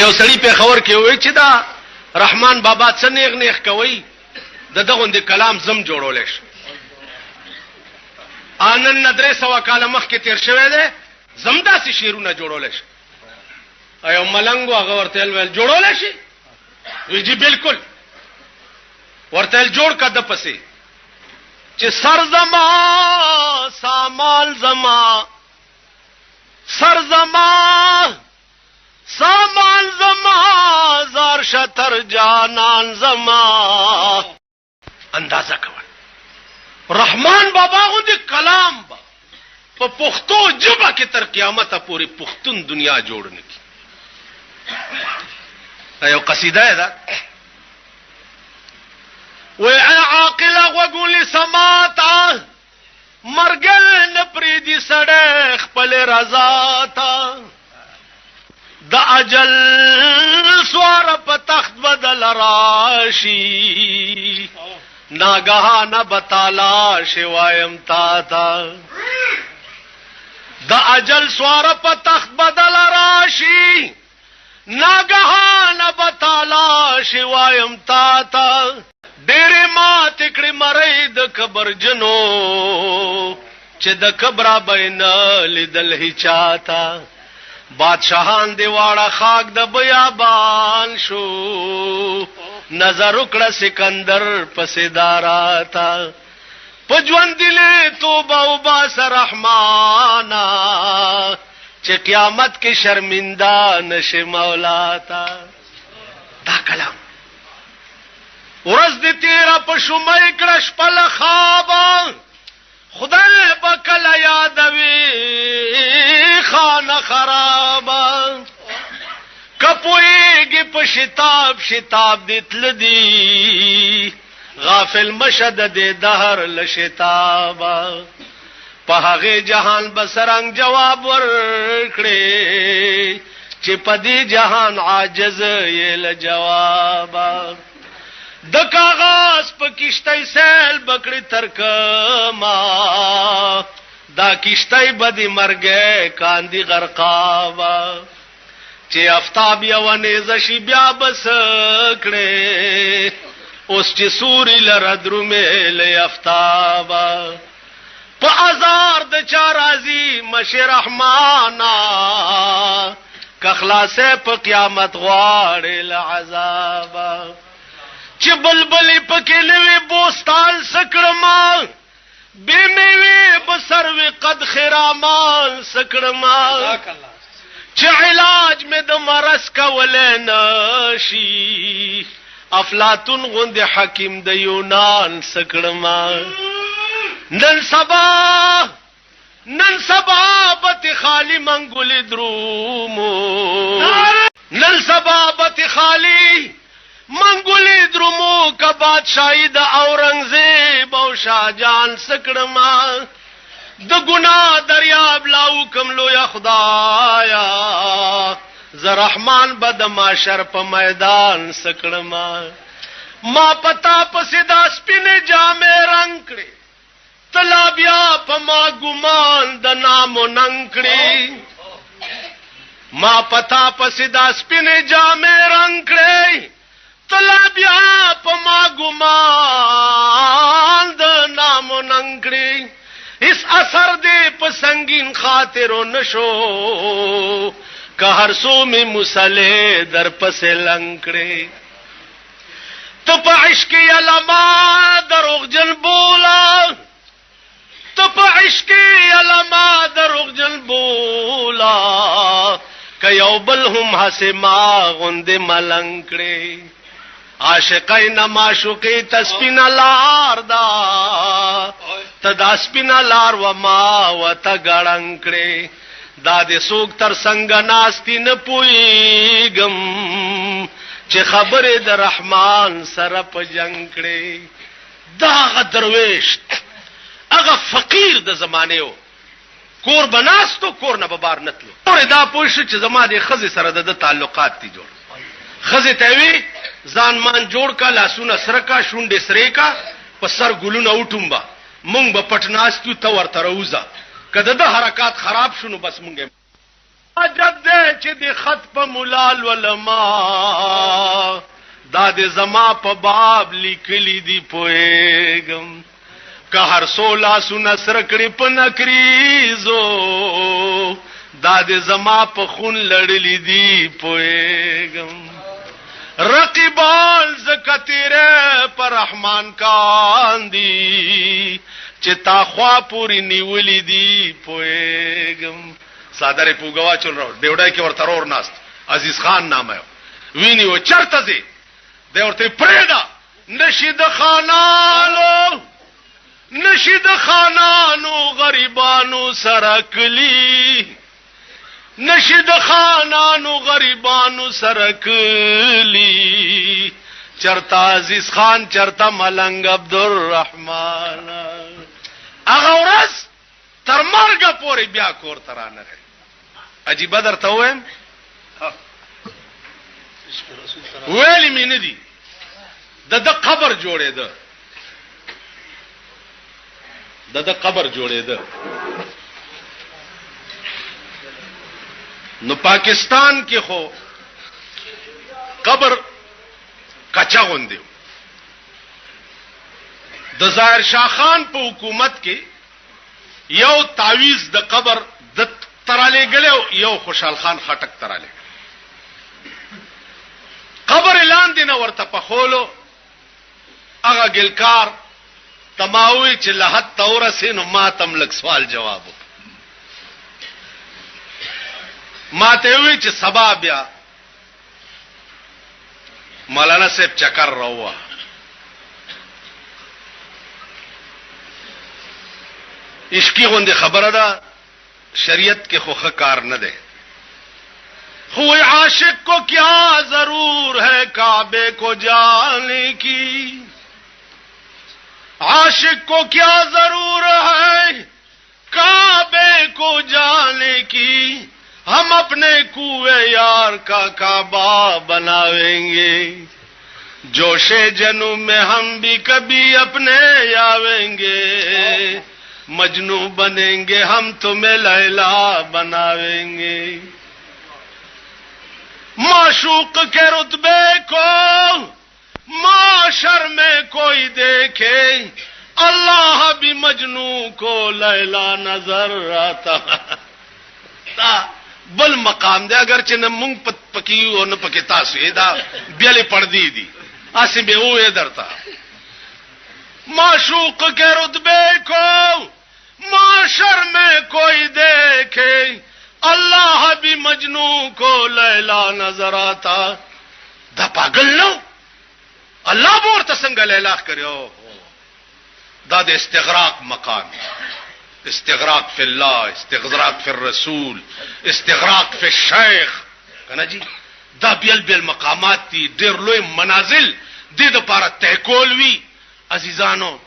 یو سړی په خبر کې وای چې دا رحمان بابا څه نیغ نیغ کوي دغه د کلام زم جوړول شي انن ندرې سوا کاله مخکې تیر شوی دی زم داسې شیرونه جوړول شي ایو ملنګ هغه ورته ویل جوړول شي وی جی بالکل ورته جوړ کده پسې چې سر زما سامان زما سر زما سامان زما زار شتر جانان زما اندازه کوي رحمان بابا غو دې کلام با په پښتو ژبه کې تر قیامت پورې پښتون دنیا جوړ نکي ایو قصیده ده و عاقل وګول سماتا مرګل نپری دي سړی خپل رضا تا د اجل سوار په تخت بدل راشي ناګهانه بتالا شوایم تا تا د اجل سوار په تخت بدل راشي ناګهانه بتالا شوایم تا تا ډېرې ما تکړې مړې د قبر جنو چې د قبره بین لیدل هیچا تا بادشاہان دی واړه خاک د بیابان شو نظر وکړه سکندر پسې داراتا پجوان دله توبه او باس رحمانا چې قیامت کې شرمنده نشي مولا تا دا کلام ورځ دې تیرا په شومای کړه شپل خواب خدای بکل یادوي خانه خراب کپويږي په شتاب شتاب دتل دي غافل مشد دې دهر لشتاب په هغه جهان بسرنګ جواب ورکړي چې په دې جهان عاجز یې له جواب د کاغذ په کشتۍ سیل بکړی ترکما دا کشتۍ بدی مرګه کاندی غرقاوا چې افتاب یو نه شي بیا بس کړي اوس چې سوري لره درومه له افتاب په ازار د چا راضي مش رحمانا که خلاصه په قیامت غواړي له عذاب چې بلبلی پکې لوي بوستان سکړما بے میوه بسروي قد خرامان سکړما چې علاج مې د مرض کول نشي افلاطون غوند حکیم د یونان سکړما نن سبا بت خالی منګول درومو نن سبا بت خالی منګولې درمو کا بادشاہي د اورنګزیب او شاهجان سکړما د ګنا دریاب لاو کم لو یا خدایا ز رحمان بد معاشر په میدان سکړما ما پتا پسې د سپینې جامې رنگ کړې تلا بیا په ما ګمان د نامو ننګ کړې ما پتا پسې د سپینې جامې رنگ کړې تلا بیا په ما ګمان د نامو ننګړي اس اثر دې په سنگین خاطرو نشو که هر سو می مسلې در پسې لنګړي ته په عشق علما دروغجن بولا ته په عشق علما دروغجن بولا که یو بل هم حسما غوند ملنګړي عاشقین معشوقی تسپین لار دا تدا سپین لار و ما و تا گڑنکڑی دا دے سوک تر سنگ ناستی نپویگم چه خبر د رحمان سر پا جنکڑی دا اغا درویش اغا فقیر د زمانے ہو کور بناستو کور نببار نتلو اور دا پوشو چه زمانے خزی سر دا تعلقات تی جوڑ خزی تیوی ځان مان جوړ کا لاسونه سره کا شونډې سره کا په سر ګلونه وټومبا مونږ به پټناستو ته ورته روزه کده د حرکات خراب شونو بس مونږه حاجت دے چې د خط په ملال ولما دا د زما په باب لیکلی دی پوهېږم که هر څو لاسونه سره کړي په نکریزو دا د زما په خون لړلی دی پوهېږم رقیبان زکه تیرے پر رحمان کاندي چې تا خوا پوری نیولی دی پوهېږم صادره پوګوا چل راو ډیوډای کې ورته اور ناست عزیز خان نام ہے ویني و چرته دي د ورته پرېدا نشید خانانو غریبانو سرکلی نشید خانانو غریبانو سرکلی چرتا عزیز خان چرتا ملنگ عبدالرحمن اغه ورځ تر مرګه پورې بیا کور ترانه عجیب درته وایم ویلی مې نه دي د قبر جوړېده د قبر جوړېده نو پاکستان کې خو قبر کچا غوندي د ظاهر شاه خان په حکومت کې یو تعویز د قبر د تراله غلو یو خوشحال خان خټک تراله قبر اعلان دینه ورته په خولو هغه ګلکار تماوي چې لحد تورسه نو ماتم لک سوال جواب ماته وی چې سبا بیا مولانا صاحب چکر راوه عشقی غوندې خبره ده شریعت کې خوخه کار نه ده خو عاشق کو کیا ضرور ہے کعبے کو جانے کی عاشق کو کیا ضرور ہے کعبے کو جانے کی ہم اپنے کوئے یار کا کعبہ بناویں گے جوش جنوں میں ہم بھی کبھی اپنے آویں گے مجنو بنیں گے ہم تمہیں لیلا بناویں گے معشوق کے رتبے کو معاشر میں کوئی دیکھے اللہ بھی مجنو کو لیلا نظر آتا بل مقام دے اگرچہ نہ مونږ پکیو او نه پکې تاسو دا بیاله پردی دي اسی به وې درتا معشوق کے رتبے کو معاشر میں کوئی دیکھے اللہ بھی مجنو کو لیلا نظر آتا دا پاگل نو اللہ بورته څنګه لیلا کړو دا د استغراق مقام استغراق فی اللہ استغراق فی الرسول استغراق فی الشیخ کنا جی دا بیل مقامات تی ډیر لوی منازل دې د پاره تکول وی عزیزانو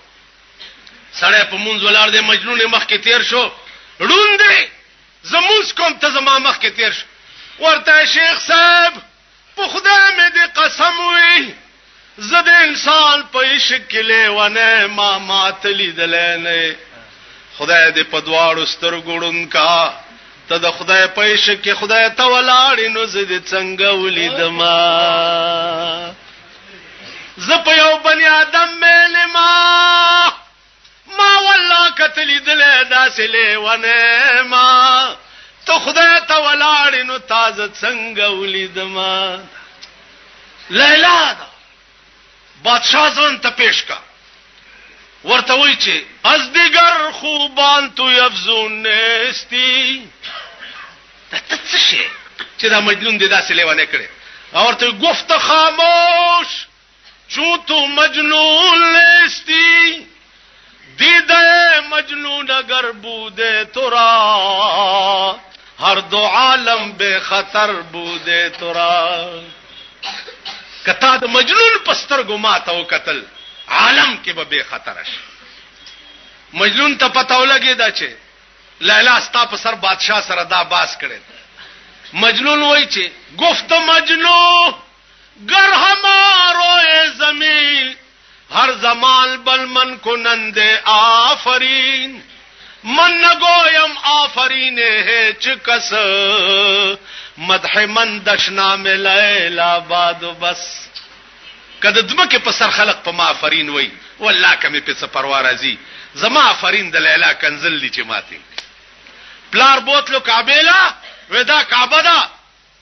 سړی په مونږ ولار دې مجنون مخ کې تیر شو روندې زموږ کوم ته زما مخ کې تیر شو ورته شیخ صاحب په خدای مې دې قسم وی زده انسان په عشق کې لیوانه ما ماتلی دلنه خدای دې په دواړو سترګړون کا ته د خدای په عشق کې خدای ته ولاړ نو زده څنګه ولیدما ز په یو بنی آدم مې ما والله کتلی دل داسې لیوانه ما ته خدای ته ولاړ نو تازه څنګه ولیدما لیلا بادشاہ ځان ته پیش کا ورته وی چې از دیگر خوبان تو افزون نستی دا څه شي چې دا مجنون دې داسې لیوانه کړي ورته گفت خاموش چون تو مجنون نیستی دیده مجنون اگر بوده تو را هر دو عالم بے خطر بوده تو را کتا د مجنون پستر گماتا و قتل عالم کې به بے خطر شي مجنون ته پتاو لګی دا چې لیلا ستا په سر بادشاہ سره دا باس کړي مجنون وای چې گفت مجنو گر ہمارو زمین ہر زمان بل من کنند آفرین من نگویم آفرین ہے چکس مدح من دشنا میں لیلا باد بس کده دمکه په سر خلق په ما آفرین وای والله کمه په سپروا راځي زما آفرین د لیلا کنزل دي چې ماتي پلار بوتلو کعبه لا ودا کعبه دا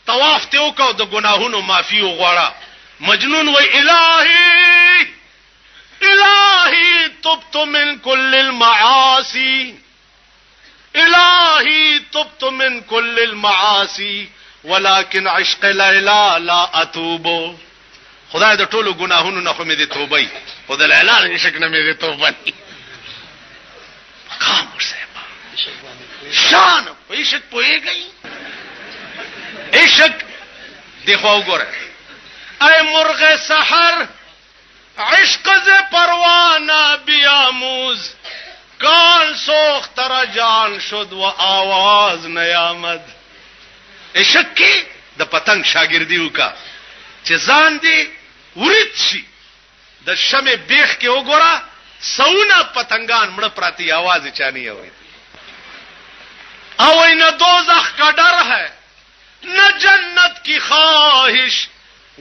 طواف ته وکاو د ګناهونو معافي وغواړه مجنون وای الہی الہی تبت من كل المعاصي الہی تبت من كل المعاصي ولكن عشق لیلا لا اتوب خدای د ټولو ګناهونو نه خو مې دې توبې او د لیلا عشق نه مې دې توبه مقام صاحب شان په عشق پوهیږي عشق دی خو وګوره اے مرغ سحر عشق ز پروانہ بیاموز کان سوخت تر جان شد و آواز نیامد عشق کی د پتنګ شاګردی وکا چې ځان دی ورید شي د شمع بیخ کې وګوره سونه پتنګان مړه پراتی आवाज چانی اوي او نہ دوزخ کا ڈر ہے نہ جنت کی خواہش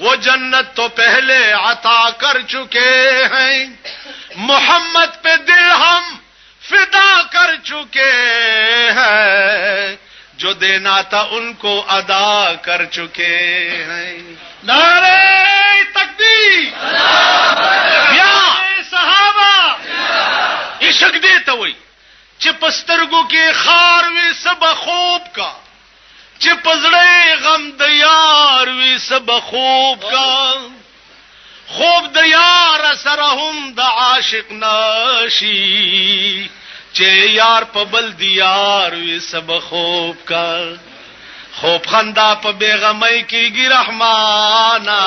وہ جنت تو پہلے عطا کر چکے ہیں محمد پہ دل ہم فدا کر چکے ہیں جو دینا تھا ان کو ادا کر چکے ہیں نعرہ تکبیر یا صحابہ عشق دیتا ہوئی چې پسترګو کې خار وي سب خوب کا چې پزړې غم د یار وي سب خوب کا خوب د یار سره هم د عاشق ناشي چې یار په بل دی یار وي سب خوب کا خوب خندا په بیغمۍ کېږي رحمانا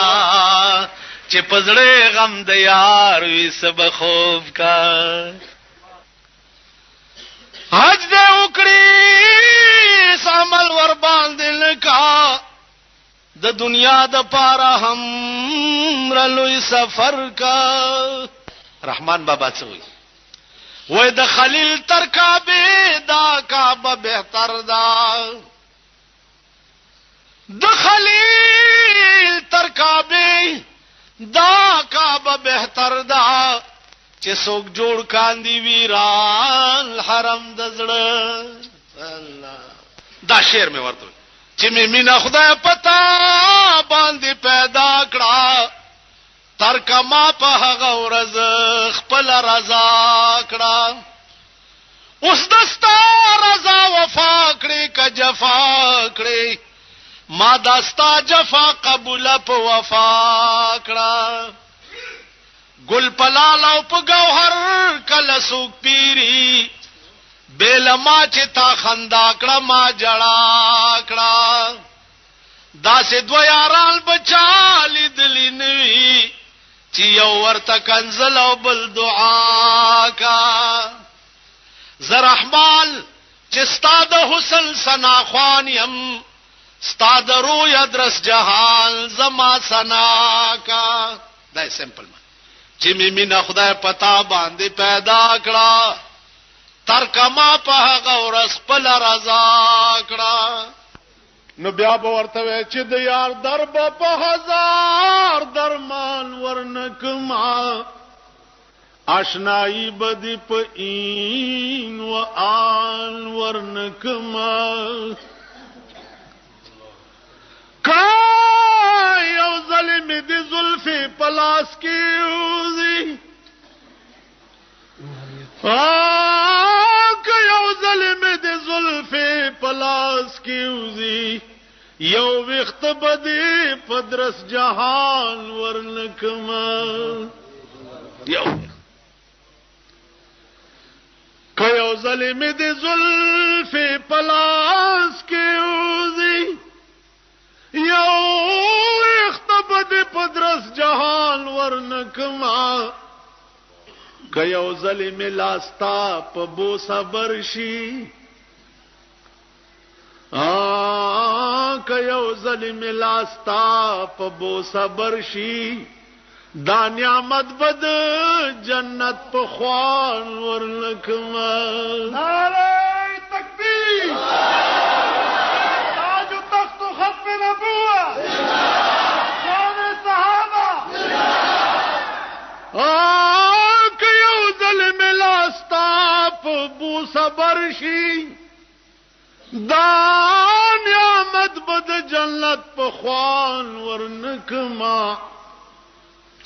چې پزړې غم د یار وي سب خوب کا حج دے اکڑی سامل ور باندل کا د دنیا د پارا ہم رلوی سفر کا رحمان بابا چوئی وی د خلیل تر کعبے دا کعبہ بہتر دا د خلیل تر کعبے دا کعبہ بہتر دا چې څوک جوړ کاندي ویران حرم د زړه الله دا شعر مې ورته چې مې مینا خدای پتا باندې پیدا کړه تر کما په هغه ورځ خپل رضا کړه اوس دستا رضا وفا کړې ک جفا کړې ما دستا جفا قبول په وفا کړه گل پلال او په گوهر کله سوک پیری بیل ما چې تا خندا کړه ما جړا کړه داسې دو یاران بچالی دلی نوی چې یو ورته کنزل او بل دعا کا زرحمال چې ستا د حسن سنا خوان یم ستا د روی ادرس جهان زما سنا کا دا سمپل چې می مینا خدای پتا باندې پیدا کړه تر کما په هغه ورځ خپل رضا کړه نو بیا به ورته وای چې د یار درب په هزار درمان ورنکما آشنایی بدی په این و آن ورنکما یو ظلم دی زلفی پلاس کیوزی یو ظلم دی زلفی پلاس کیوزی یو وقت بدی پدرس جهان ورنکما یو ظلم دی زلفی پلاس کیوزی یو اختبد پدرس جهان ورنکما که یو ظلم لاستا پا بوسا برشی که یو ظلم لاستا پا بوسا برشی دا نعمت بد جنت په خوان ورنکما نعرہ تکبیر تاج و تخت و ختم نبوت شان صحابہ که یو ظلم لاستا په بوسه برشي دا نعمت بد جنت په خوان ورنکما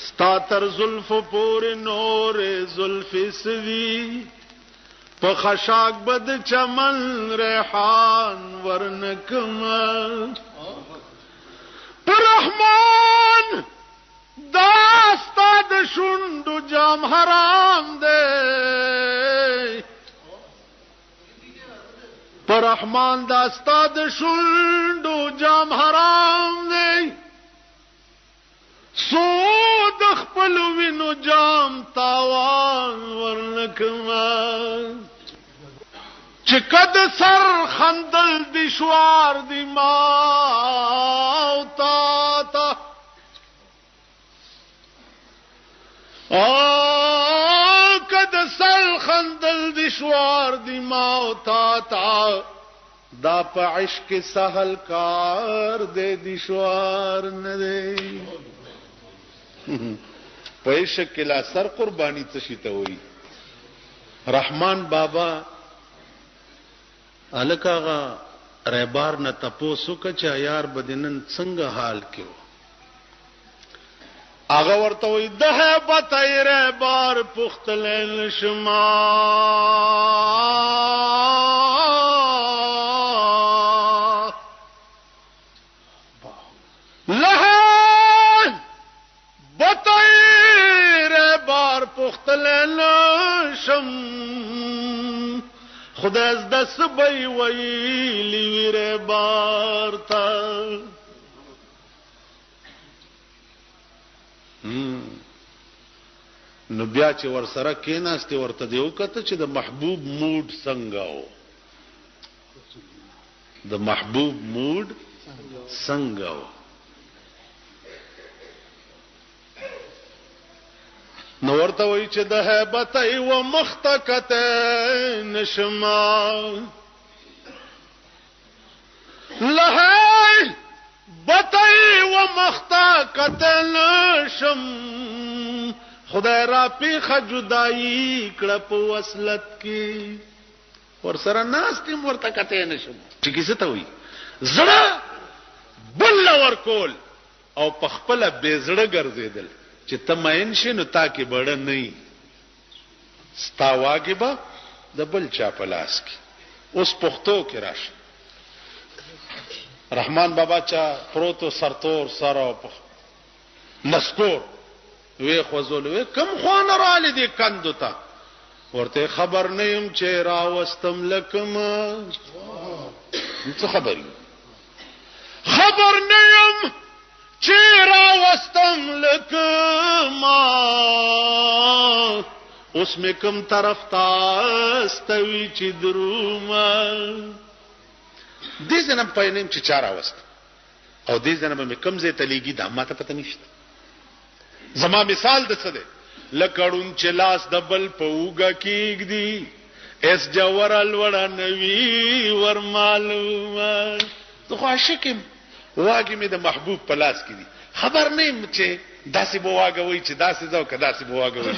ستا تر زلف پور نور زلف سوی په خشاک بد چمن ریحان ورنکما پر رحمان دا ستا د شونډو جام حرام دے پر رحمان دا ستا د شونډو جام حرام دے سود خپل وینو جام تاوان ورنکما چې کد سر خندل دشوار دی ما او تا تا کد سر خندل دشوار دی ما او تا تا دا په عشق سهل کار دے دشوار نه دی پیشک کلا سر قربانی تشی ته وای رحمان بابا الکاغا ریبار نه تپوسو کچا یار بدنن څنګه حال کېو هغه ورته وای د هیبت ریبار پختل شما خدای از دست بی ویلی ویر بارتا نو بیا چې ور سره کېناستې ورته دیو کته چې د محبوب موډ څنګه و د محبوب موډ څنګه و نو ورته وای چې د هیبت او مختکت نشما لهای بتای و مختکت نشم خدای را پیخه جدائی کړه په وصلت کې ور سره ناستم ورته کته نشم چې کیسه ته وای زړه بل ور کول او په خپل بے زړه ګرځیدل چې تماین شي نو تا کې بڑا نه ستا واجبہ د بل چا په لاس کې اوس پښتو کې راشه رحمان بابا چا پروتو سرتور سره نسکور وی خوزول وی کم خوان را لیدی کندو تا ورته خبر نیم چې راوستم لکم څه خبري خبر نیم چیرا وستم لکما اس میں کم طرف تاستوی چی دروما دی زنم پاینیم چی چارا وست او دی زنم میں کم زی تلیگی دا ما تا پتا نیشت زما مثال دسته ده لکړون چې لاس دبل پوګه کیګ دی اس جوړل وړا نوی ور معلومه تو خواشکم واګی می د محبوب په لاس کې دي خبر نه چې داسې بواګوي چې داسې ځو که داسې بواګوي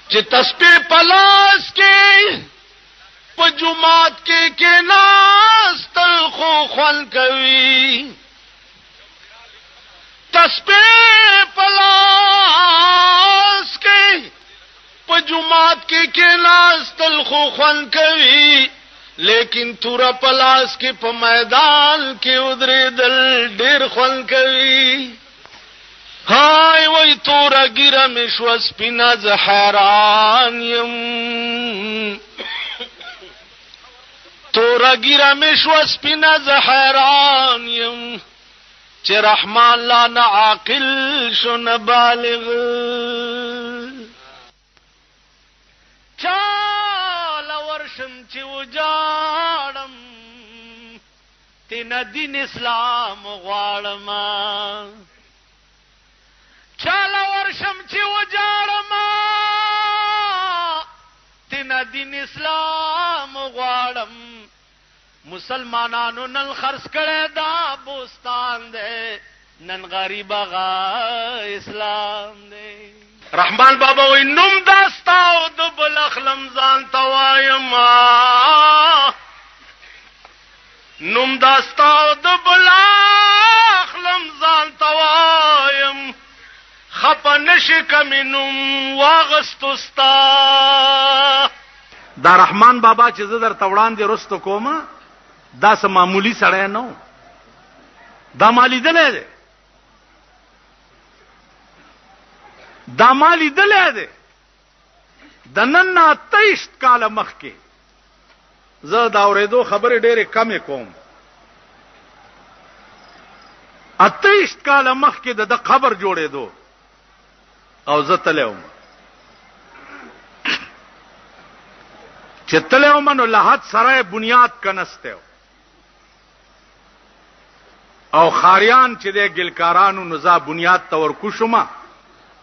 چې تسبیح په لاس کې په جمعات کې ناس تل خو خوان کوي تسبیح په لاس کې په جمعات کې ناس تل خو خوان کوي لیکن تورا پلاس کې په میدان کې ودرېدل ډېر خوان کوي هاي وای تورا ګیره مې شو سپینا ز حیران یم تورا ګیره مې شو سپینا ز حیران یم چې رحمان لا نه عاقل شو نه بالغ ورشم چې وجاړم تینا دین اسلام غواړم چاله دین اسلام غواړم مسلمانانو نن خرڅ کړه دا بوستان دے نن غریب غا اسلام دے رحمان بابا وی نم داستاو د بلخلم ځان توایم نم داستاو د بلخلم ځان توایم خپنش کمنم واغستستا دا رحمان بابا چې زه در توړان دي رستو کومه دا سم معمولی سړی نو دا مالی دلې دا مالی دلې ده د نن 23 کال مخکې زه دا اورېدو خبرې ډېرې کمې کوم 28 کال مخکې د قبر جوړېدو او زه تلم چې تلم نو لحد سره بنیاد کنسته او خاریان چې د ګلکارانو نزا بنیاد تور کوشما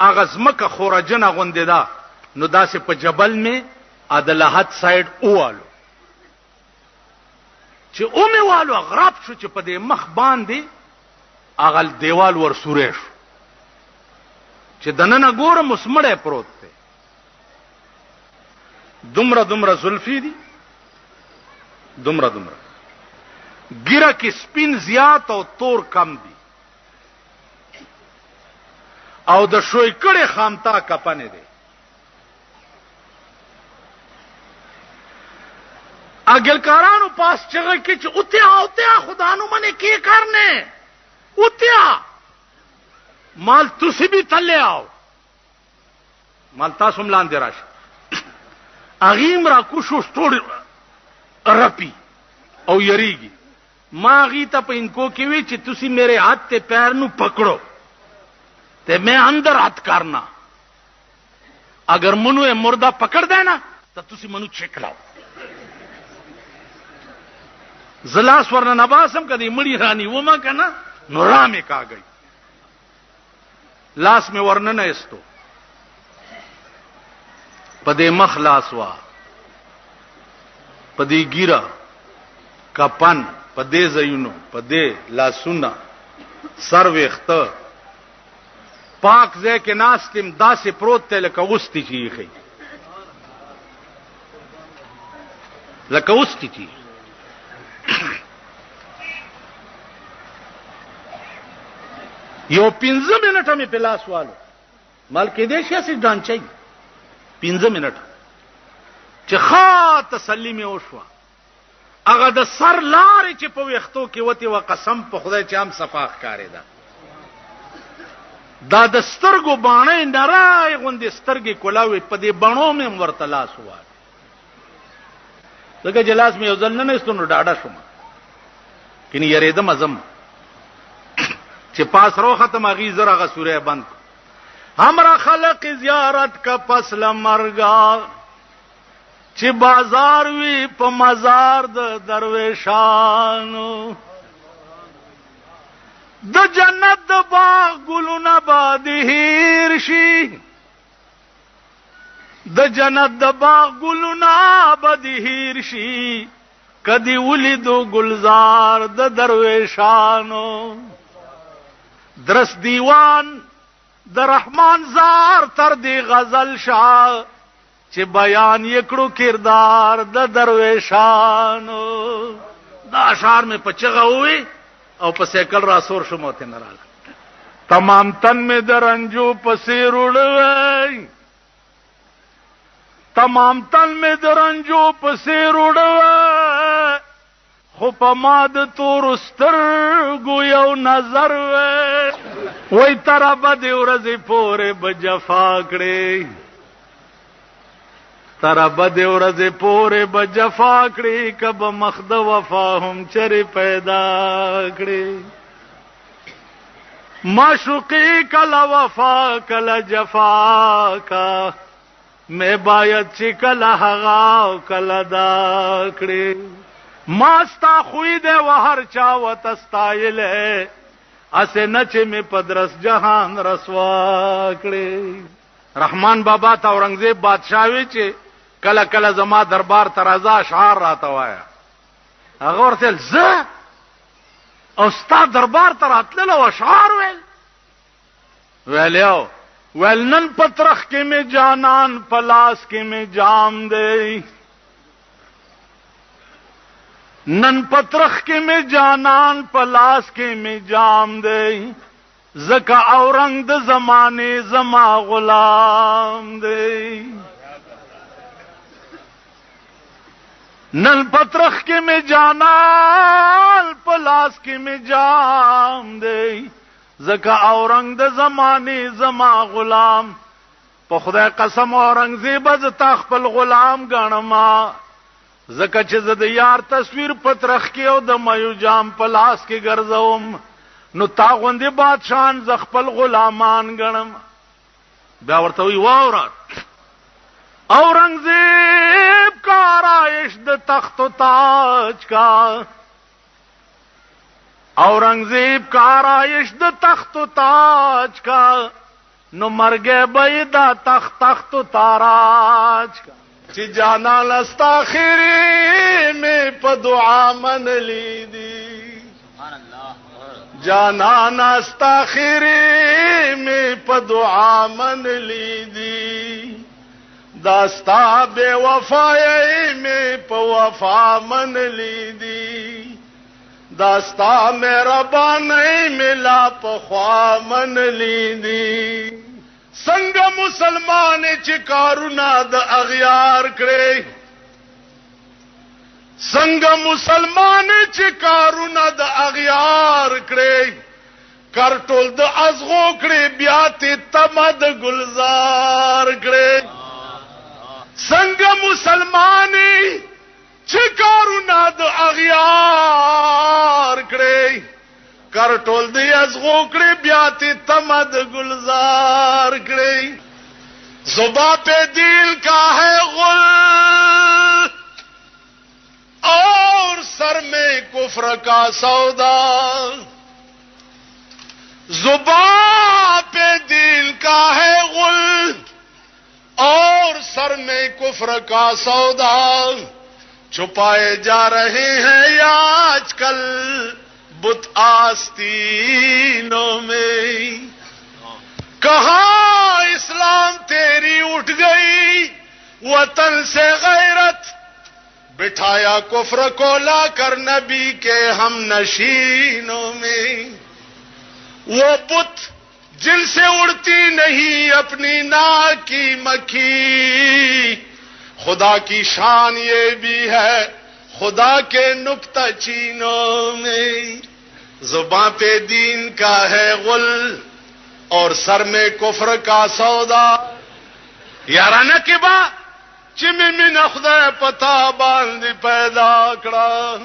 اغزمکه خورجنه غوندې دا نو داسې په جبل می ادلحد سایډ اوالو چې اومه والو غراب شو چې په دې مخ باندې اغل دیوال ور سورې شو چې دننه ګورم مسمړې پروت دی دومره زلفی دي دومره ګیره کې سپین زیات او تور کم دي او د شوي کړي خامتا کپنه دي اگلکارانو پاس چغه کې چې اوتیا خدانو منه کې کرنے اوتیا مال تسی بھی تلے آو مال تاسو ملان دی راشه اغیم را کوشو سټوړ رپی او یریږي ما غی ته په انکو کې وی چې تسی میرے ہاتھ تے پیر نو پکڑو تے میں اندر ہاتھ کرنا اگر منو مردہ پکڑ دینا تو تسی منو چکلاو زلاس ورنہ نباسم کدی مڑی رانی وما کنا نو رامے کا گئی لاس میں ورننه استو پدې مخ لاس وا پدې ګیرا کپن پدې زینو پدې لاسونه سر وخته پاک ځای کې ناستم داسې پروت ته لکه اوستي چی لکه اوستي چی یو 15 منټه می پلاس والو مال کې دې شي سي ډانچي 15 منټه چې خا تسلی می وشو هغه د سر لارې چې په وختو کې وتی و قسم په خدای چې هم صفاخ کاری دا د سترګو باندې نړای غوندې سترګې کولاوي په دې بڼو مې ورته لاس وای لکه جلاس مې یو ځل نه نستونو ډاډه شوم کینی یریدم ازم چې پاس رو ختم اغي زرا غ سوره بند हमरा خلق زیارت کا پس لمرگا چې بازار وی په مزار د درویشانو د جنت د باغ ګلونه باد هیر شي د جنت د باغ ګلونه باد هیر شي کدی ولیدو گلزار د درویشانو درس دیوان د رحمان زار تر دی غزل شاه چې بیان یکړو کردار د درویشانو دا اشعار میں پچغه ہوئی او په سیکل را سور شموته نراله تمام تن میں درنجو پسې روړوي تمام تن میں درنجو پسې روړوي خو په ما د تور سترګو یو نظر وای تر بد ورځې پورې بجفا کړې تر بد ورځې پورې بجفا کړې کب مخد وفا هم چر پیدا کړې معشوقی کلا وفا کلا جفا کا میں باید چې کلا هغا کلا دا کړې ماستا خوی دے وہر چاوت استائل ہے اسے نچے میں پدرس جہان رسوا کړي رحمان بابا تا اورنګزیب بادشاہ وی چې کله کله زما دربار ترازا اشعار راته وایا. هغه ورته زه او ستا دربار ته راتلل او اشعار ویلیو ویل نن پترخ کې می جانان پلاس کې می جام دی، نن پترخ کې می جانان پلاس کې می جام دی، زکا اورنګ د زمانه زما غلام دی. نن پترخ کې می جانان پلاس کې می جام دی، زکا اورنګ د زمانه زما غلام. په خدای قسم اورنګزیب ز تا خپل غلام ګڼما، زکه چې زه د یار تصویر پترخ کې او د مایو جام پلاس کې ګرځوم، نو تا غوندې بادشاہان ز خپل غلامان ګڼم. بیا ورته وی واوره اورنګزیب کا آرائش د تخت و تاج کا، اورنګزیب کا آرائش د تخت و تاج کا، نو مرګ به دا تخت و تاراج کا. چې جانا لستا خیری میں په دعا من لیدی، جانا نستا خیری میں په دعا من لیدی، داستا بے وفائی میں په وفا من لیدی، داستا مهربانی ملا په خوا من لیدی. څنګه مسلمان چې کارونه د اغیار کړي، څنګه مسلمان چې کارونه د اغیار کړي، کرټول د ازغو کړي بیا ته تمد گلزار کړي. څنګه مسلمان چې کارونه د اغیار کړي، کرټول دی ازغو کړي بیا ته تمد گلزار کړي. زباں پہ دل کا ہے غل اور سر میں کفر کا سودا، زباں پہ دل کا ہے غل اور سر میں کفر کا سودا، چھپائے جا رہے ہیں یا آج کل بت آستینوں میں. کہاں اسلام تیری اٹھ گئی وطن سے غیرت، بٹھایا کفر کو لا کر نبی کے ہم نشینوں میں. وہ بت جن سے اڑتی نہیں اپنی ناک کی مکھی، خدا کی شان یہ بھی ہے خدا کے نکتہ چینوں میں. زباں پہ دین کا ہے غل اور سر میں کفر کا سودا. یارانه کې با چې مين خدای پتا باندې پیدا کړه،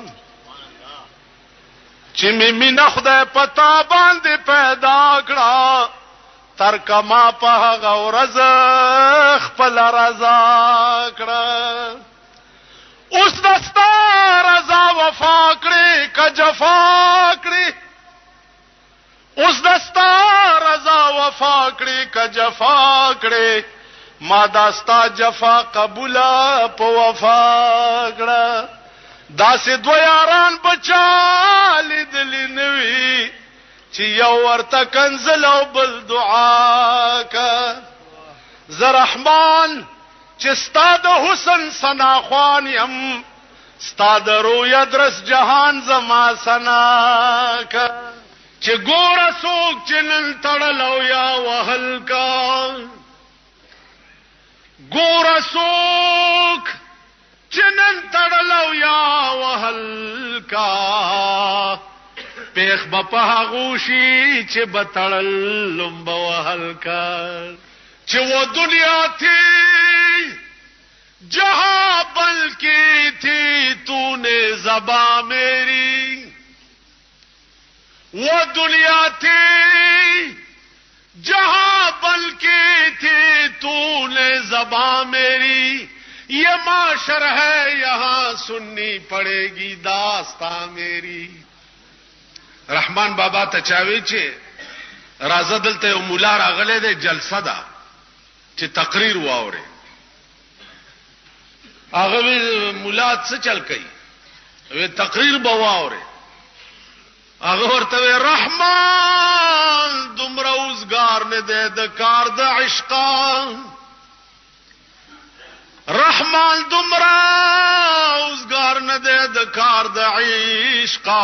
چې مين خدای پتا باندې پیدا کړه، تر کما په غورز خپل رضا کړه. اوس دستا رضا وفا کړي ک جفا کړي، اوس دستا رضا وفا کړي ک جفا کړي، ما داستا جفا قبولا په وفا کړه. داسې دو یاران بچا لیدلی نوي چې یو ورته کنزل او بل دعا کا. زه رحمان چې ستا د حسن ثنا خوان یم، ستا د روی درس جهان زما ثنا کا. چې ګوره څوک چې نن تړل او یا وهل کا، ګوره څوک چې نن تړل او یا وهل کا، پیخ به په هغو شي چې به تړل هم به وهل کا. چې وہ دنیا تھی جہاں بل کی تھی تو نے زباں میری، وہ دنیا تھی جہاں بل کی تھی تو نے زباں میری، یہ معاشر ہے یہاں سننی پڑے گی داستان میری. رحمان بابا ته چاوي چې راځه دلته یو مولا راغلی دی جلسه ده چې تقریر واوري. هغه مولات څه چل کوي وی تقریر بواوره هغه ورته رحمان دومره اوسګار نه ده د کار د عشقا رحمان دومره اوسګار نه ده د کار د عشقا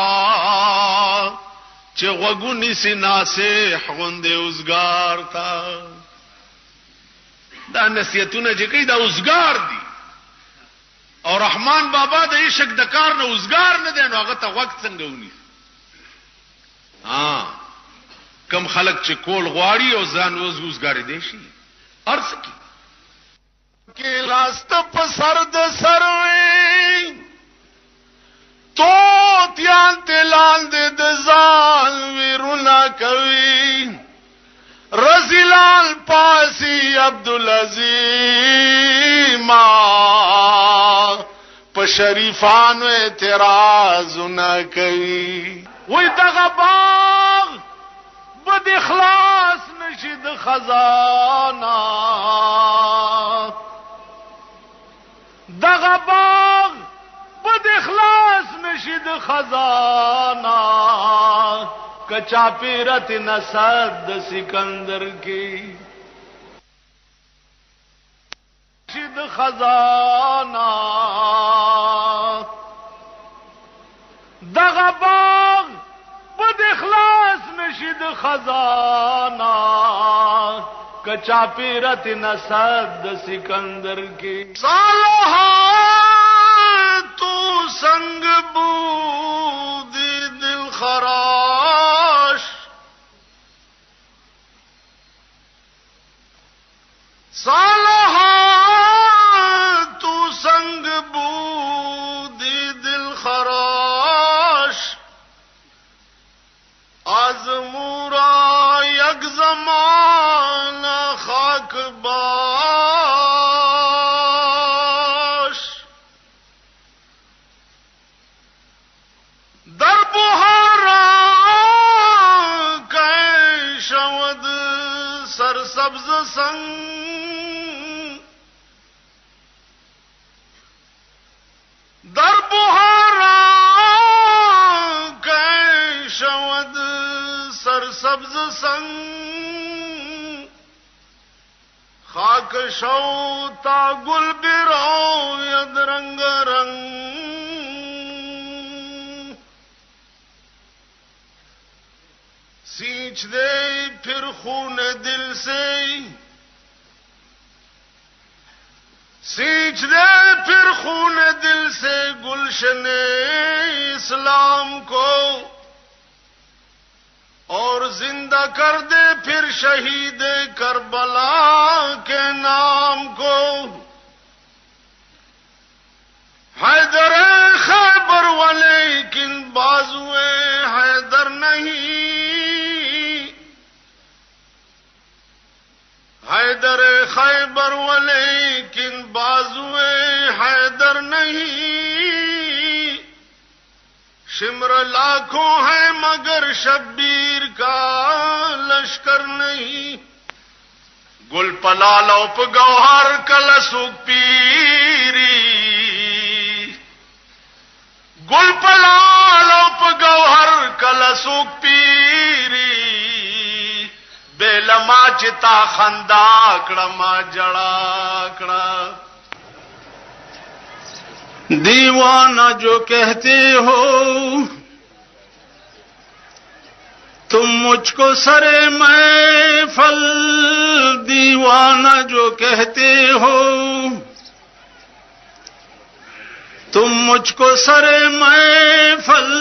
چې غوګونی سي ناسه غوندې اوسګار تا دا نصیحتونه چې کوي دا اوسګار دي او رحمان بابا د عشق د کار نه اوسګار نه دی نو هغه ته وخت څنګه ونی کم خلق چې کول غواړي او ځان اوسګاری دی شي ارس کی کې لاست په سر د سروي تو تیان تلان د ځان ویرونا کوي رزلال پاسی عبدالعظیم په شریفانو اعتراض نه کوي وای دغه باغ بد اخلاص نشید خزانه دغه باغ بد اخلاص نشید خزانه کچا پیرت نصد سکندر کی شد خزانہ دغه باغ بد اخلاص نشد خزانہ کچا پیرت نصد سکندر کی صالحہ تو سنگ بود دل خراش صالحہ تو سنگ بود دل خراش آزمورا یک زمان خاک باش در بحارا کئی شود سرسبز سنگ در بحارا کئی شود سرسبز سنگ خاک شو تا گل برو ید رنگ رنگ سینچ دے پھر خون دل سے سینچ دے پھر خون دل سے گلشن اسلام کو اور زندہ کر دے پھر شہید کربلا کے نام کو حیدر خیبر ولیکن بازوئے حیدر نہیں حیدر خیبر ولیکن بازوئے حیدر نہیں شمر لاکھوں ہے مگر شبیر کا لشکر نہیں گل پلالو پ گوہر کلسوک پیری گل پلالو پ گوہر کلسوک پیری بیلما چتا خندا کڑا ما جڑا کڑا دیوانہ جو کہتے ہو تم مجھ کو سرے محفل دیوانہ جو کہتے ہو تم مجھ کو سرے محفل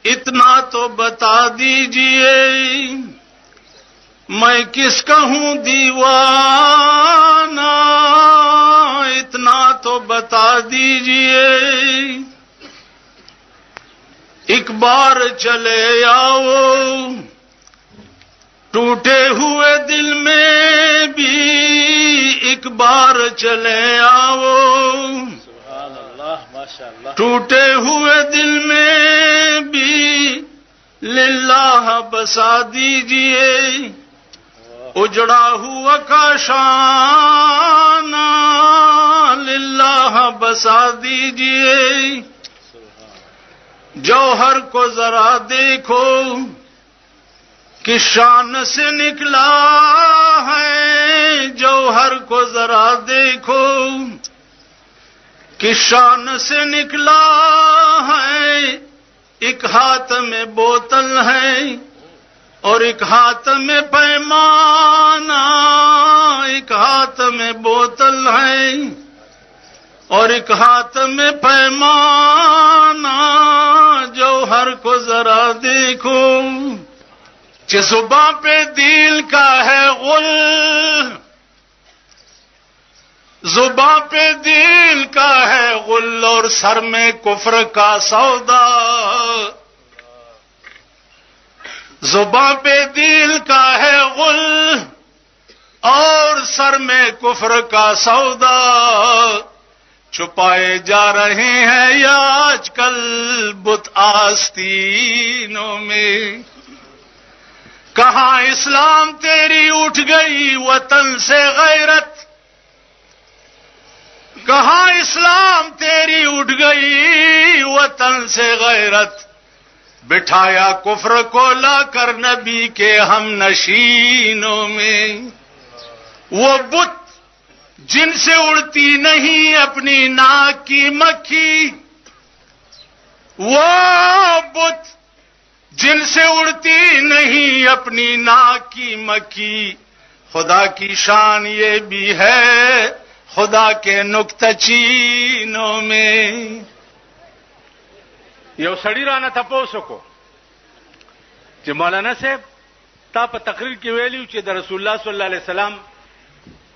اتنا تو بتا دیجئے میں کس کا ہوں دیوانہ اتنا تو بتا دیجئے ایک بار چلے آؤ ٹوٹے ہوئے دل میں بھی ایک بار چلے آؤ سبحان اللہ ماشاءاللہ ٹوٹے ہوئے دل میں بھی للہ بسا دیجئے اجڑا ہوا کاشانہ للہ जहां बसा दीजिए। जौहर को जरा देखो कि शान से निकला है, जौहर को जरा देखो कि शान से निकला है। एक हाथ में बोतल है और एक हाथ में पैमाना, एक हाथ में बोतल है और एक हाथ में पैमाना। जौहर को जरा देखो कि जुबां पे दिल का है गुल, जुबां पे दिल का है गुल और सर में कुफ्र का सौदा। जुबां पे दिल का है गुल और सर में कुफ्र का सौदा। छुपाए जा रहे हैं या आजकल बुत आस्तीनों में। कहां इस्लाम तेरी उठ गई वतन से गैरत, कहां इस्लाम तेरी उठ गई वतन से गैरत। बिठाया कुफ्र को लाकर नबी के हम नशीनों में। वो बुत जिनसे उड़ती नहीं अपनी नाक की मक्खी, वो बुत जिनसे उड़ती नहीं अपनी नाक की मक्खी। खुदा की शान ये भी है खुदा के नुक्तचीनों में। یو سړی رانه تاسو کو چې مولانا صاحب تا په تقریر کې ویلیو چې د رسول الله صلی الله علیه وسلم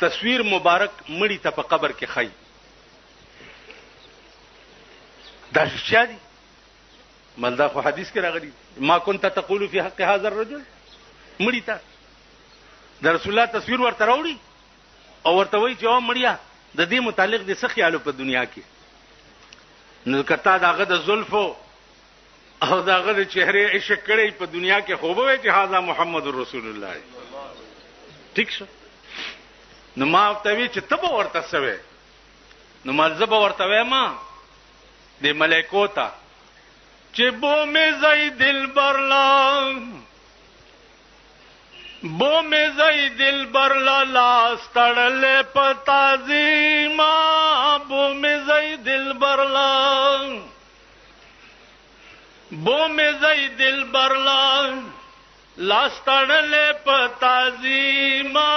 تصویر مبارک مړی ته په قبر کې خای. دا شیا دي ملدا خو حدیث کې راغلی ما كنت تقول في حق هذا الرجل. مړی ته د رسول الله تصویر ورته راوړي او ورته وایي چې او مړیا د دې متعلق د څه خیالو په دنیا کې. نو کتا داغه د زلفو او داغه د چهره عشق کړي په دنیا کې خوبه وي چې هاذا محمد رسول الله. ٹھیک شو. نو ما ته وی چې تبه ورته سوي نو ما زبه ورته وایم د ملائکو ته چې بو می زئی دل برلا، بو می زئی دل برلا لاس تړلې پتا زیما. بو می زئی دل برلا، بو می زئی دل برلا لاس تړلې پتا زیما.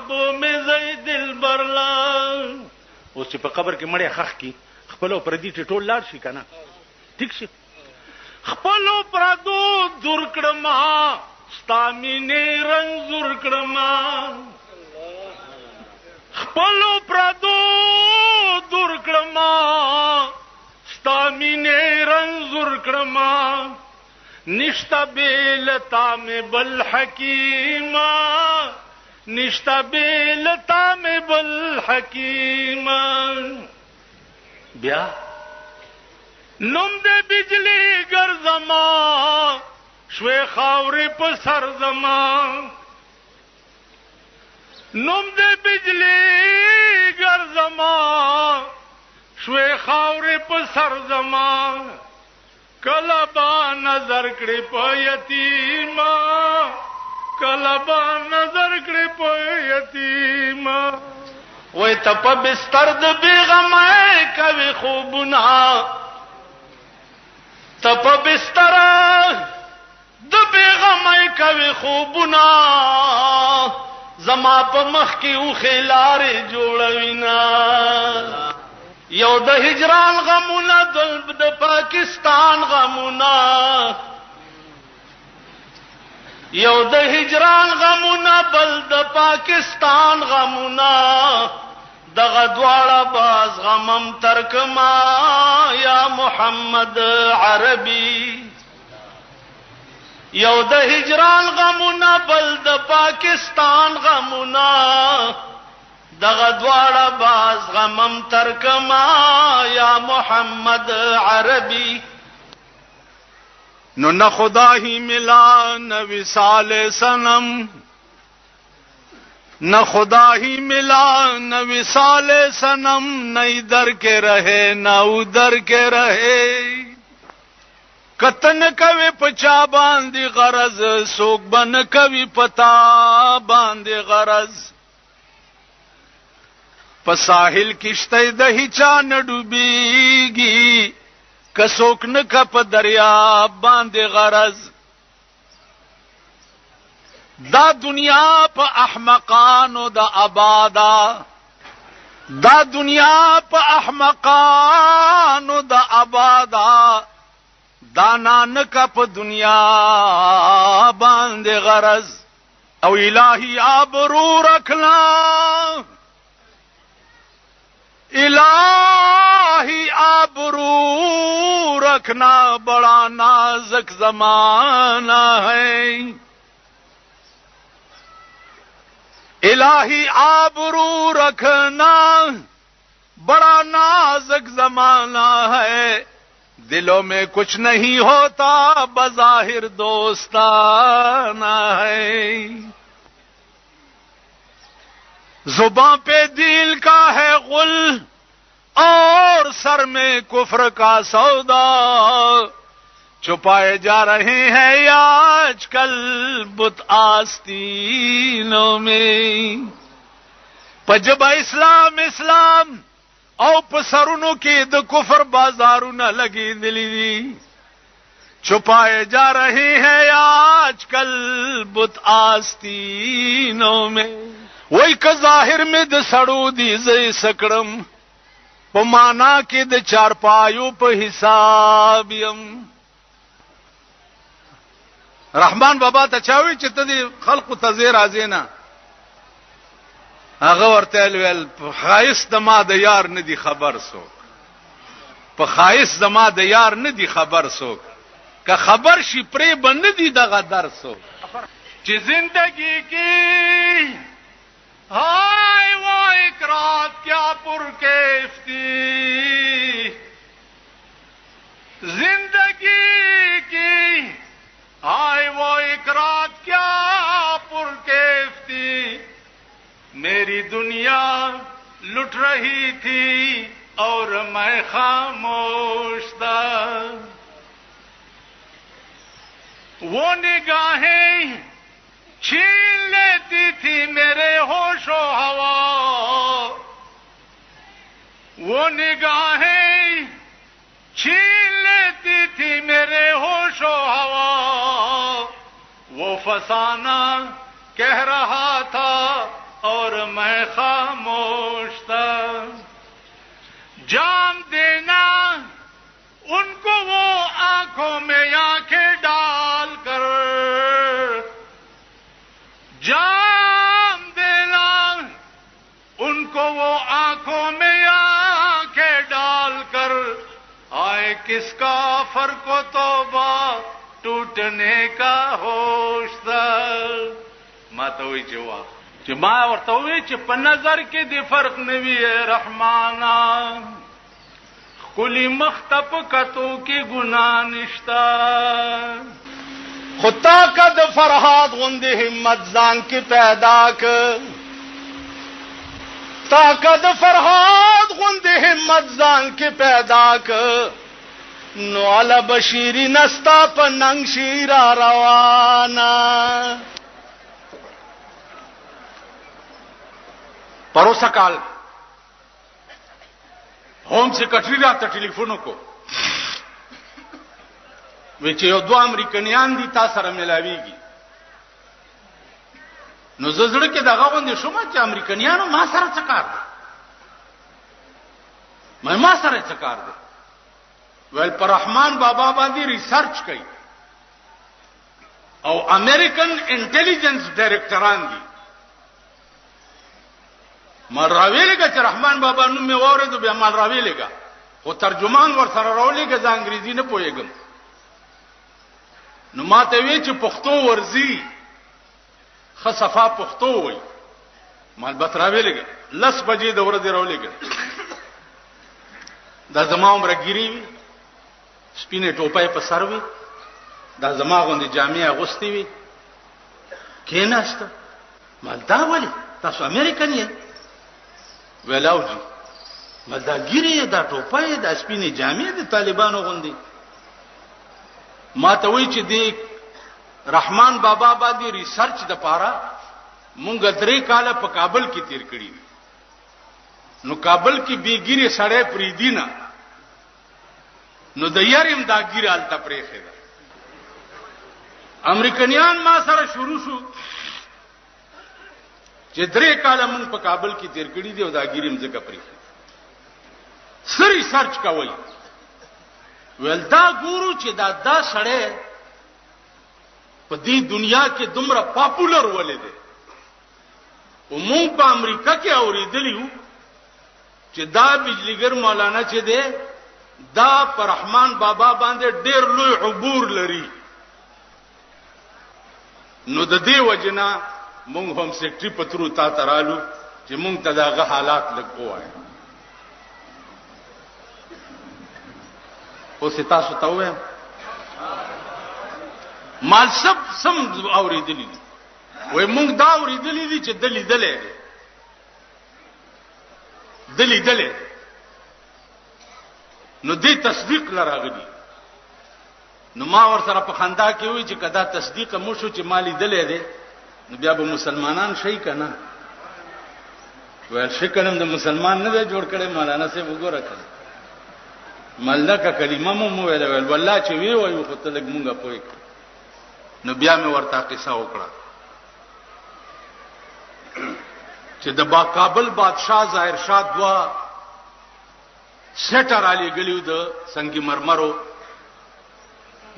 بو می زئی دل برلا. اوس چې په قبر کې مړی خخ کی خپل پردي ټټول لاړ شي کنه. ٹھیک شي. خپل پردو دور کړما ستامینه رنگ زور کړما. خپل پردو دور کړما ستامینه رنگ زور کړما. نشتا بیلتا میں بل حکیما، نشتا بیلتا میں بل حکیما. بیا نم دے بجلی گرزما شوے خاوری پا سر زما. نم دے بجلی گرزما شوے خاوری پا سر زما. کلبا نظر کڑی پا یتیما، کلبا نظر کڑی پا یتیما. وی تپا بستر د بیغمائی کوي خوبنا، تپا بستر د بیغمائی کوي خوبنا. زما پا مخ کی اوخی لاری جوڑوینا. یو د هجران غمونا د پاکستان غمونا، یو د هجران غمونا بل د پاکستان غمونا. دغه دواړه باز غمم ترکما یا محمد عربي. یو د هجران غمونا بل د پاکستان غمونا. دغه دواړه باز غمم ترکما یا محمد عربي. نو نہ خدا ہی ملا نہ وصال صنم، न खुदा ही मिला न विसाल सनम, न इधर के रहे न उधर के रहे। कतन कवि पचा बांधी गरज, सोक बन कवि पता बांधे गरज। पसाहिल किश्ते दही चान डूबीगी, कसोक न कप दरिया बांधे गरज। دا دنیا په احمقانو د آبادا، دا دنیا په احمقانو د آبادا، دانا نکا په دنیا باندې غرض او الہی آبرو رکھنا، الہی آبرو رکھنا بڑا نازک زمانہ ہے، الہی آبرو رکھنا بڑا نازک زمانہ ہے، دلوں میں کچھ نہیں ہوتا بظاہر دوستانہ ہے، زباں پہ دل کا ہے غل اور سر میں کفر کا سودا، چھپائے جا رہے ہیں آج کل بت آستینوں میں، پجب اسلام اسلام او پسرونو کی د کفر بازارونه لگی دلی دی، چھپائے جا رہے ہیں آج کل بت آستینوں میں، وہی که ظاہر میں د سڑو دی زی سکڑم، پا مانا کی د چارپایو پا حساب یم۔ رحمان بابا ته چاوي چې ته دې خلقو ته زیر ازینا، هغه ورته ویل په خایس د ما د یار نه دی خبر سوک، په خایس د ما د یار نه دی خبر سوک، که خبر شي پرې بند دی دغه در سوک، چې زندگی کی ہائے وہ ایک رات کیا پرکیف تھی، زندگی کی آئے وہ ایک رات کیا پرکیف تھی، میری دنیا لٹ رہی تھی اور میں خاموش تھا، وہ نگاہیں چھین لیتی تھی میرے ہوش و ہوا، وہ نگاہیں چھین لیتی تھی میرے ہوش و ہوا، وہ فسانہ کہہ رہا تھا اور میں خاموش تھا، جام دینا ان کو وہ آنکھوں میں آنکھیں ڈال کر، جام دینا ان کو وہ آنکھوں میں آنکھیں ڈال کر، آئے کس کا فرق و توبہ ټوټنے کا ہوش تھا، ما ته وی چې ما ورته وی چې په نظر کې دی فرق نوی رحمانا، خلی مختب کتو کی گناہ نشتا، خطا قد فرحات غند همت ځان کې پیدا ک، طاقت فرحات غند همت ځان کې پیدا ک، نو علی بشیری نستا په ننګ شیرا روانا۔ پروسه کال ہوم سیکرټری راته ټلیفون کو، وی چې یو دوه امریکایان دي تاسو سره ملاویږي، نو زړه کې دغه غوندې شوم چې امریکایانو ما سره څه کار دی، ما سره څه کار دی، ویل پر رحمان بابا باندې ریسرچ کوي او امریکن انټيليجنس ډایرکټران دي، مال راویلګه چې رحمان بابا نوم می واورېدو بیا مال راویلګه، خو ترجمان ور سره راولېګه ځ انګریزي نه پوهېږم، نو ماته وی چې پښتو ورزي خصفا پښتو وای، مال بت راویلګه 10 بجې د ورځې راولېګه، دا زما عمر ګيري وي، سپینه ټوپه په سر وي، دا زما غوندې جامې اغوستې وي، کېناسته، مال دا ولی تاسو امریکن یې ویلاو جی ملداګیری دا ټوپای دا سپینې جامې د طالبانو غوندي ما ته وی چې دی رحمان بابا باندې ریسرچ د پاره مونږ 3 کال په کابل کې تیر کړی نو کابل کې بیګیره سړې پریدي نه نو د یاریم دا ګیره الته پرېخه ده امریکایان ما سره شروع شو چې 3 کال مونږ په کابل کې تیر کړی دی او دا ګیریم ځکه پرېخه سری سرچ کوي ولدا ګورو چې دا سړې په دې دنیا کې دومره پاپولر ولې ده او مونږ په امریکا کې اوریدلیو چې دا بجلیګر مولانا چې ده دا پر رحمان بابا باندې ډېر لوی عبور لري نو د دې وجنا مونږ هم سیکټری پترو تا ترالو چې مونږ ته داغه حالات لګوای او ستاسو ته وایم مال سب سم اوریدلی دي وای مونږ دا اوریدلی دي چې دلی نو دې تصدیق لراغلی نو ما ور سره په خندا کې وی چې کدا تصدیق مو شو چې مالی دلې ده نو بیا به مسلمانان شي کنه ول شي کنه د مسلمان نه جوړ کړي مولانا سے وګوره کړي ملکه کلمه مو ویل والله چې وی وای خو ته لګ مونږه پوي نو بیا مې ورته قصه وکړه چې د با کابل بادشاہ ظاهر شاه دوا سټر علی ګلیو د سنگي مرمرو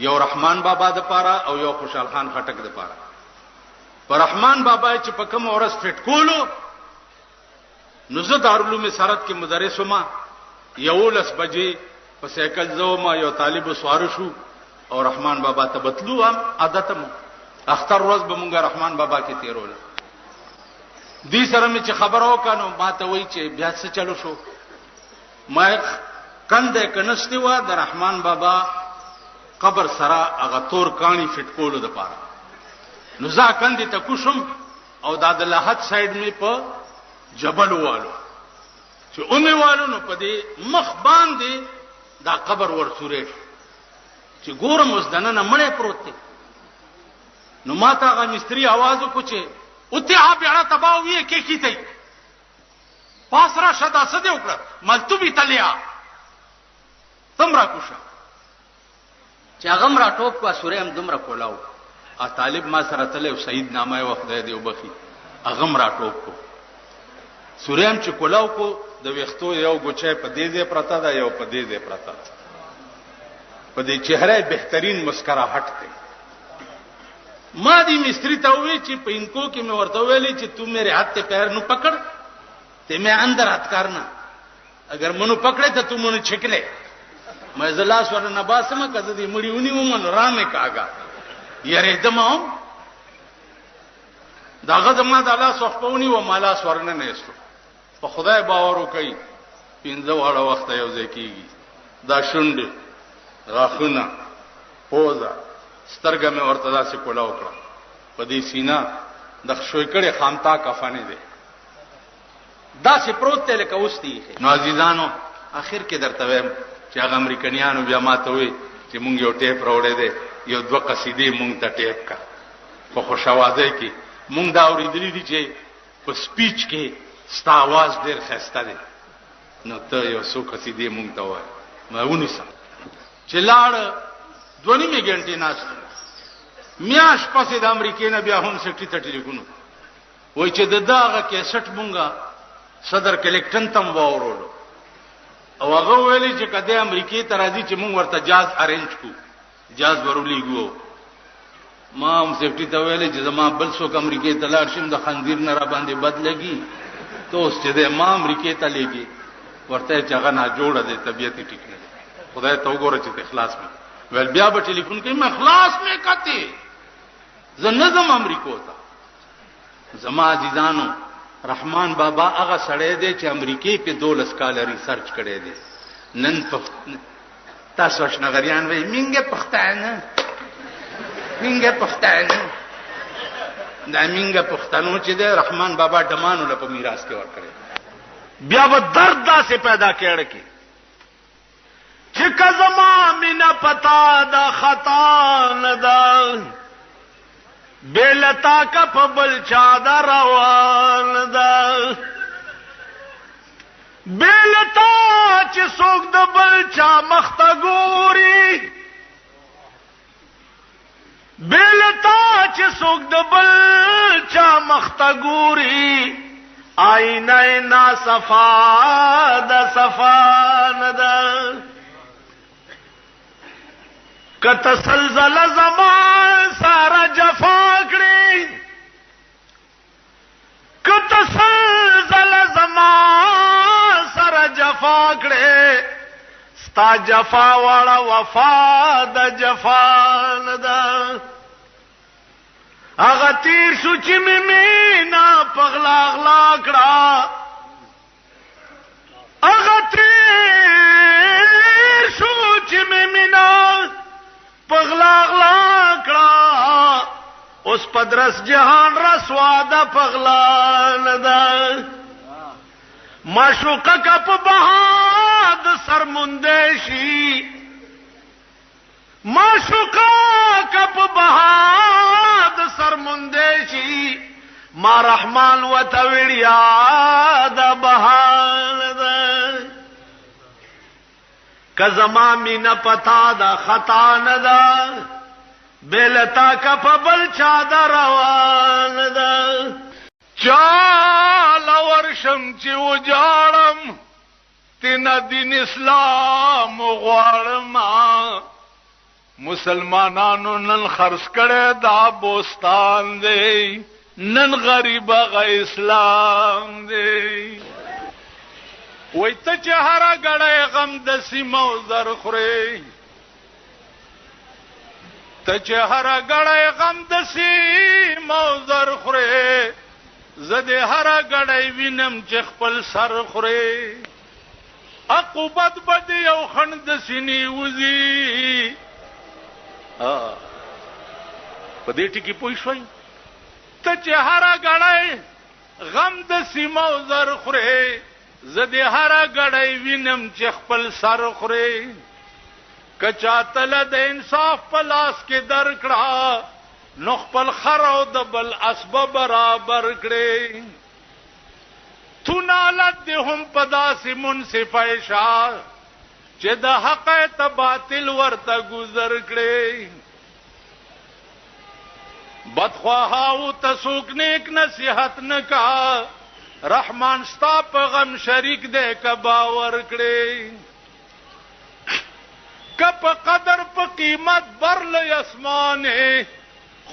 یو رحمان بابا د پاره او یو خوشحال خان خټک د پاره پر رحمان بابا چې په کوم اورس فټ کولو نو زه دارالعلوم سرت کې مدرس وم 11 بجې په سایکل زوم یو طالب سوار شو او رحمان بابا ته بتلو هم عادتم اختر ورځ به مونږه رحمان بابا کې تیرول دې سره مې چې خبرو کانو ما ته وای چې بیا څه چلو شو ما کنده کنستی و د رحمان بابا قبر سره هغه تور کانی فټ کولو د پاره نو ځا کندې ته کوشم او دا د لحد سایډ می په جبل والو چې اومه والو نو په دې مخ باندې دا قبر ورسورې چې ګورم اوس دنه نه مړې پروت دی نو ماته هغه مستری आवाज وکړي چې اوته بیا تباہ وی کې کیته پاسرا شدا سده وکړه ملتوبي تلیا تمرا کوشه چې هغه مرا ټوپ کو سورې هم دومره کولاو ا طالب ما سره تله سید نامه وخت دی وبخي هغه مرا ټوپ کو سورې هم چې کولاو کو د وختو یو ګوچې په دې دې پرتا دا یو په دې دې پرتا په دې چهره بهترین مسکراهټ ته ما دی مستری ته وی چې په انکو کې مې ورته ویلې چې تو میرے ہاتھ ته پیر نو پکڑ ته مې اندر ہاتھ کرنا اگر منو پکڑے ته تو منو چھکلے میں زلا سور نباسم کده دی مړی ونی ومن رامه کاګه یاره دمو داغه زما د الله صحبونی و مالا سورنه نه استو په خدای باور وکي پینځه واړه وخت یو ځکیږي دا شوند غاخونه پوزا سترګه مې ورته داسې کولا وکړه په دې سینا د شوي کړي خامتا کفانه دي داسې پروت ته لکه اوستي نو عزیزانو اخر کې درته وایم چې هغه امریکایانو بیا ماته وي چې مونږ یو ټیپ راوړې دي یو دوه قصیدې مونږ ته ټیپ کا په خوشاوازه کې مونږ دا اورېدلې دي چې په سپیچ کې ستا आवाज ډېر خسته دی نو ته یو څو قصیدې مونږ ته وایې ما ونیسم چې لاړ 2.5 غنټې ناست میاش پسې د امریکای نه بیا هم سټی ته ټلیفون وای چې دغه کیسټ مونږه صدر کلیکټن تم واورولو او هغه ویلي چې کله امریکای ته راځي چې مونږ ورته جاز ارینج کو جاز ورولېګو ما هم سیفټی ته ویلي چې زما بل څوک امریکای ته لاړ شم د خنزیر نه را باندې بد لګي ته اوس چې ما امریکای ته لګي ورته چې هغه نه جوړه دي طبيعت ټیک نه خدای ته وګوره چې اخلاص مې ول بیا به ټلیفون کوي ما اخلاص مې کته زنظم امریکو ته زما عزیزانو رحمان بابا هغه سړی دی چې امریکای په 12 کال ریسرچ کړی دی نن تاسو شنغریان وای منګه پښتانه د امینګه پښتنو چې د رحمان بابا ډمانو له په میراث کې ورکړي. بیا و درد دا سے پیدا کړه کی چې کزما مینا پتا دا خطا ندا بیلتا کپ بل چا دا روان دا بیلتا چې څوک د بل چا مخته ګوري بیلتا چې څوک د بل چا مخته ګوري آئینه نا صفا د صفا ندا کته سلزله زمان سارا جفا کړي کته سلزله زمان سارا جفا کړي ستا جفا واړه وفا د جفا ندا هغه تیر شو چې مینا پغلا اغلا کړه هغه تیر شو چې مینا پغلا اغلا کړه اوس پدرس جهان رسوا د پغلا ندا معشوقه کپ بهاد سرمندشی معشوقه کپ بهاد سرمندشی ما رحمان و توڑیا دا بهان دا کزما مینا پتا دا خطا ندا بیلتا کپ بل چا دا روان دا چال ورشم چی وجارم تینا دین اسلام غوارم مسلمانانو نن خرس کڑے دا بوستان دے نن غریب غا اسلام دے ویتا چہرا گڑے غم دسی موزر خورے تچہرا گڑے غم دسی موزر خورے زدے ہرا گڑے وینم چخپل سر خورے عقوبت بدی او خند سینی وزی پدې ټکی پوي شوي ته چې هر غړای غم د سیمو زر خوري زدي هر غړای وینم چې خپل سر خوري کچا تل د انصاف په لاس کې درکړه نو خپل خر او د بل اسباب برابر کړي تو نالت هم پداسي منصفه شاه چې د حق ته باطل ورته گزر کړي بدخواهاو تسوک نیک نصیحت نکا رحمان ستا په غم شریک دے کا باور کړي کپ قدر په قیمت برل اسمانه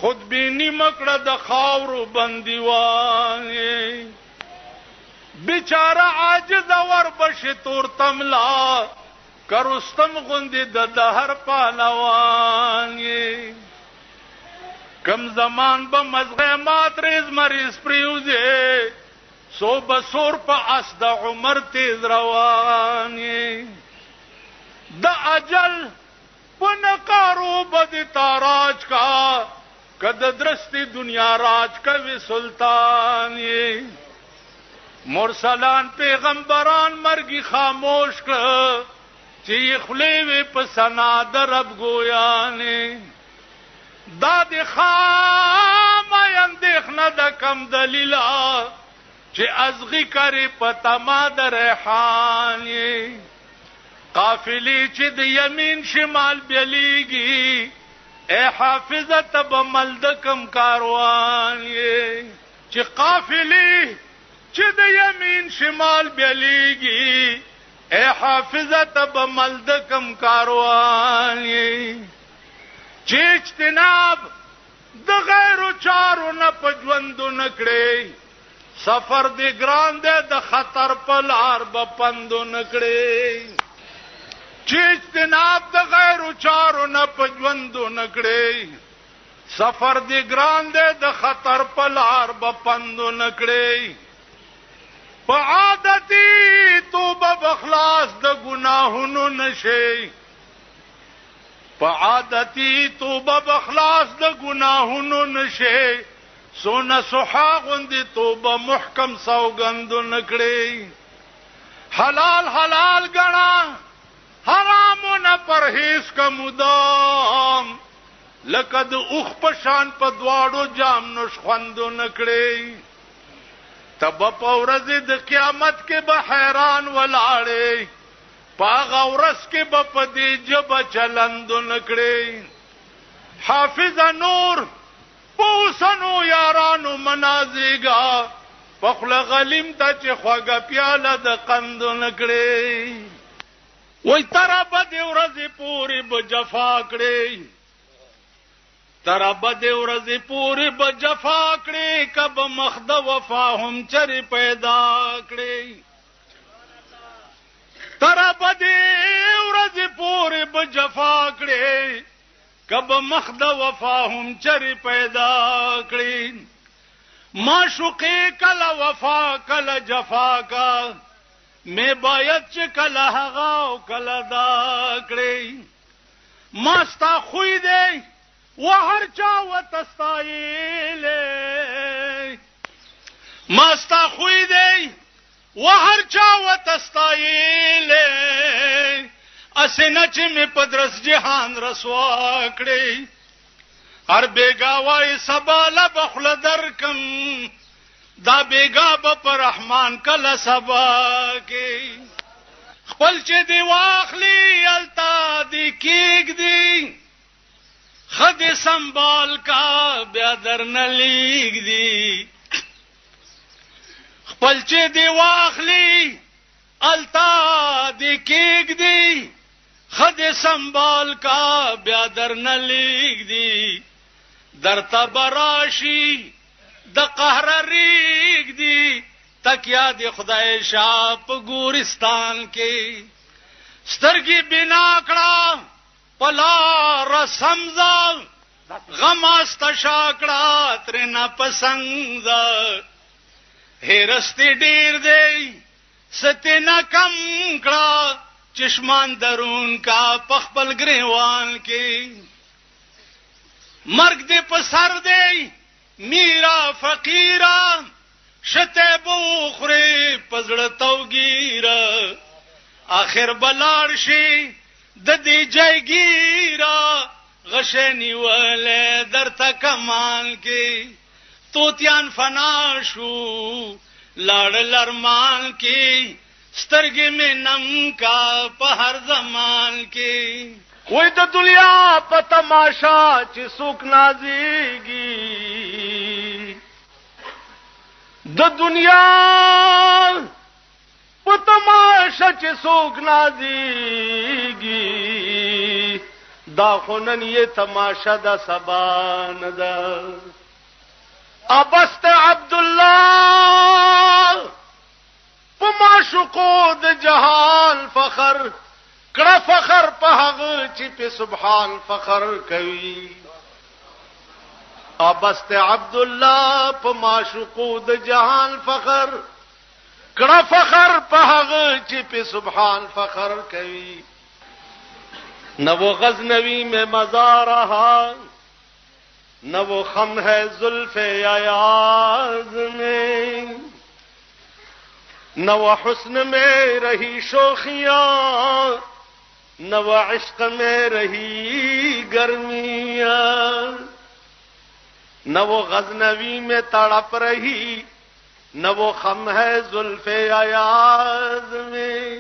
خود بینی مکړه د خاورو بندیوانه بیچاره عاجز ور بش تور تملا کرستم غندی د دهر پهلوان کم زمان به مزغه مات ریز مریض پریوزه سو بسور په اس د عمر تیز روان د اجل پنکارو بد تاراج کا کد درستی دنیا راج کوي سلطان مرسلان پیغمبران مرگی خاموش کړ چی خلیوی پا سنا در رب گویانی داد خام اندیخنا دا کم دلیلا چی ازغی کری پا تما در ریحانی قافلی چی د یمین شمال بیلیگی اے حافظت بملد کم کاروانی چی قافلی چی د یمین شمال بیلیگی اے حافظت بملد کم کاروانی چی اجتناب د غیرو چارو نا پجوندو نکڑے سفر دی گران دے د خطر پلار بپندو نکڑے چی اجتناب د غیرو چارو نا پجوندو نکڑے سفر دی گران دے د خطر پلار بپندو نکڑے پا عادتی توبه بخلاص د گناہونو نشي پا عادتی توبه بخلاص د گناہونو نشي سونه سوحا غوندې توبه محکم سوګندو نکړي حلال حلال ګڼه حرامونه پرهیز کا مدام لکه د اوښ په شان په دواړو جام نوش خوندو نکړي تب په ورځ د قیامت کې به حیران ولاړې پاغه ورځ کې به په دې ژبه چلندو نکړي حافظ نور پوسنو یارانو منازیگا پخل غلیم تا چه خواگا پیالا دا قندو نکڑی وی ترا بدی ورزی پوری بجفا کڑی ترا بدی ورزی پوری بجفا کڑی کب مخد وفا هم چری پیدا کڑی ترا بدی ورزی پوری بجفا کڑی کب مخد وفا هم چری پیدا کړي معشوقی کله وفا کله جفا کا می باید چې کله هغه او کله دا کړي ماستا خوې دی و هر چا وتستایل ماستا خوې دی و هر چا وتستایل اسنه چې می پدرس جهان رسوا کړی هر بیگا وای سباله بخل درکم دا بیگا په رحمان کله سبا کې خپل چې دی واخلی التا دی کېګ دی خد سنبال کا بیا درنه لیګ دی خپل چې دی واخلی التا دی کېګ دی خد سنبال کا بیا درنه لیگ دی در تبراشی د قهر ریگ دی تکیا دی خدای شاه په ګورستان کې سترګې بنا کړه پلا رسمزا غم استشا کړه ترنا پسنګ هرستی ډیر دی ستنه کم کړه چشمان درون کا پخپل گریوان کی مرگ دے پسر دے میرا فقیرا شتے بوخری پزڑتو گیرا آخر بلارشی ددی جای گیرا غشنی والے در تکمان کی توتیان فناشو لاڑ لرمان کی سترګې مې نم کا په هر زمان کې وای د دنیا په تماشا چې څوک نازيږي د دنیا په تماشا چې څوک نازيږي دا خونن یې تماشا د سبا نه ده ابست عبد الله معشوقو د جهان فخر کړه فخر په هغه چې په سبحان فخر کوي ابست عبد الله په معشوقو د جهان فخر کړه فخر په هغه چې په سبحان فخر کوي نو غزنوی میں مزار رہا نو خم ہے زلف ایاز میں نو حسن میں رہی شوخیاں نو عشق میں رہی گرمیاں نو غزنوی میں تڑپ رہی نو خم ہے زلف ایاز میں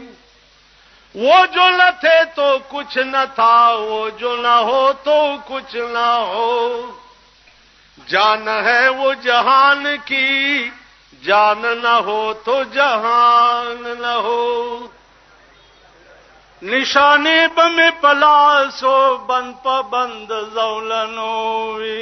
وہ جو نہ تھے تو کچھ نہ تھا وہ جو نہ ہو تو کچھ نہ ہو جان ہے وہ جہان کی جان نہ ہو تو جہان نہ ہو نشانے بم پلاسو بند پا بند زولنوی